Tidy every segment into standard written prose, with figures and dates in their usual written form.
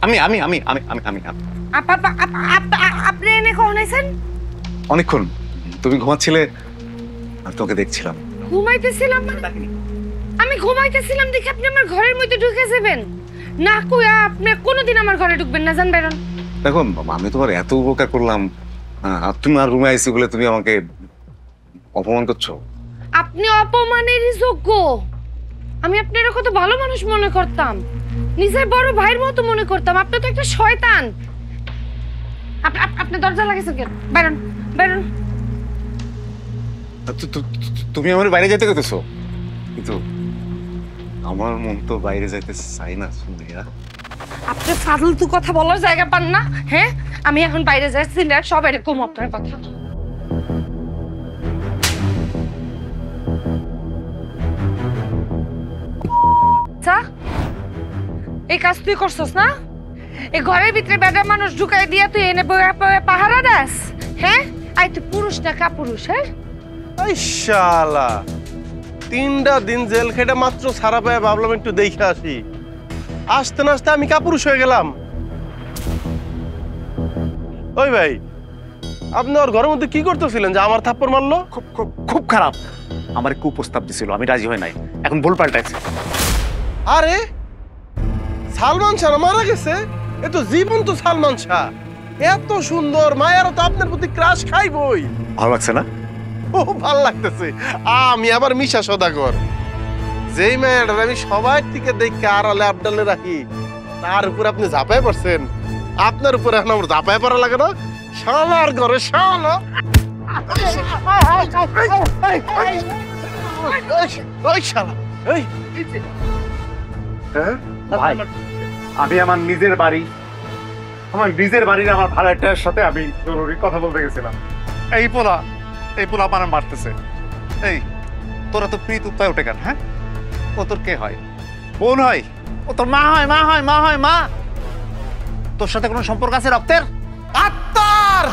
আমি আমি আমি আমি আমি আমি আমি। আপনি এনে কখন আইছেন? অনেকক্ষণ তুমি ঘুমাচ্ছিলে আর তোকে দেখছিলাম। ঘুমাইতেছিলাম মানে? আমি ঘুমাইতেছিলাম দেখে আপনি আমার ঘরের মধ্যে ঢুকে যাবেন? না কইয়া আপনি কোনোদিন আমার ঘরে ঢুকবেন না, জান বেরোন। দেখো আমি তোমার এত উপকার করলাম, আর তুমি আর রুমে আইসি বলে তুমি আমাকে অপমান করছো। আপনি অপমানেরই যোগ্য। আমি আপনার কত ভালো মানুষ মনে করতাম, নিজের বড় ভাইয়ের মতো মনে করতাম। আপনি তো একটা শয়তান। আপনি দরজা লাগাইছেন কেন? বেরোন বেরোন। তুমি আমার বাইরে যেতে কইতেছো, কিন্তু আমার মন তো বাইরে যাইতে চাই না সুমাইয়া। আপনি ফালতু কথা বলার জায়গা পান না, হ্যাঁ? আমি এখন বাইরে যাচ্ছি না, সব এরকম আপনার কথা। আচ্ছা, এই কাজ তুই করছস না? এই ঘরের ভিতরে বেটা মানুষ ঢুকাই দিয়া তুই এনে পাহারা দাস, হ্যাঁ? আই তুই পুরুষ না কাপুরুষ? হ্যাঁ, এই শালা 3টা দিন জেল খেটে মাত্র ছাড়া পেয়ে ভাবলাম একটু দেখে আসি। আসতে না আসতে আমি কাপুরুষ হয়ে গেলাম। ওই ভাই, আপনি ওর ঘরের মধ্যে কি করতেছিলেন যে আমার থাপ্পড় মারলো? খুব খুব খুব খারাপ। আমার কুপ্রস্তাব দিছিল, আমি রাজি হই নাই, এখন ভুল পাল্টাইছে। আরে সালমান শাহ মারা গেছে? এ তো জীবন্ত সালমান শাহ। এত সুন্দর মায়েরও তো আপনার প্রতি ক্রাশ খাইবই। ভালো লাগছে না? ও ভাল লাগতেছে। আমি আবার মিশা সদাগর, যেই মেয়েটার আমি সবাই থেকে দেখে আড়ালে আবডালে রাখি, তার উপর আপনি ঝাঁপায় পড়ছেন। আপনার উপরে এখন আমার ঝাঁপায় পড়া লাগে না? শালার ঘরে শালা। ওই শালা, ওই ভাই, আমি আমার নিজের বাড়ির আমার ভাড়াটার সাথে আমি জরুরি কথা বলতে গেছিলাম। এই পোলা আমার মারতেছে। এই তোরা তো প্রীত উত্তায় ওঠে কেন? হ্যাঁ, ও তোর কে হয়? বোন হয়? ও তোর মা হয়? মা তোর সাথে কোনো সম্পর্ক আছে রক্তের? আত্মার,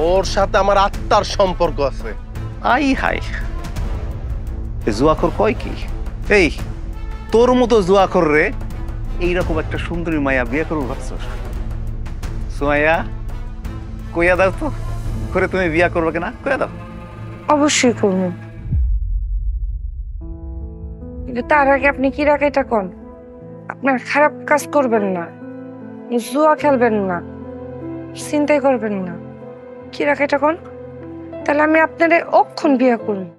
ওর সাথে আমার আত্মার সম্পর্ক আছে। আই হাই, জুয়াখোর কয় কি? এই তোর মতো জুয়াখোর রে এইরকম একটা সুন্দরী মায়া বিয়ে করবো ভাবছস? সুমাইয়া, কইয়া দাও তো, করে তুমি বিয়া করবে কিনা কইয়া দাও। অবশ্যই করবো, কিন্তু তার আগে আপনি কি রাখাইটা কোন? আপনার খারাপ কাজ করবেন না, জুয়া খেলবেন না, চিন্তাই করবেন না। কি রাখাইটা কোন? তাহলে আমি আপনারে অক্ষণ বিয়ে করব।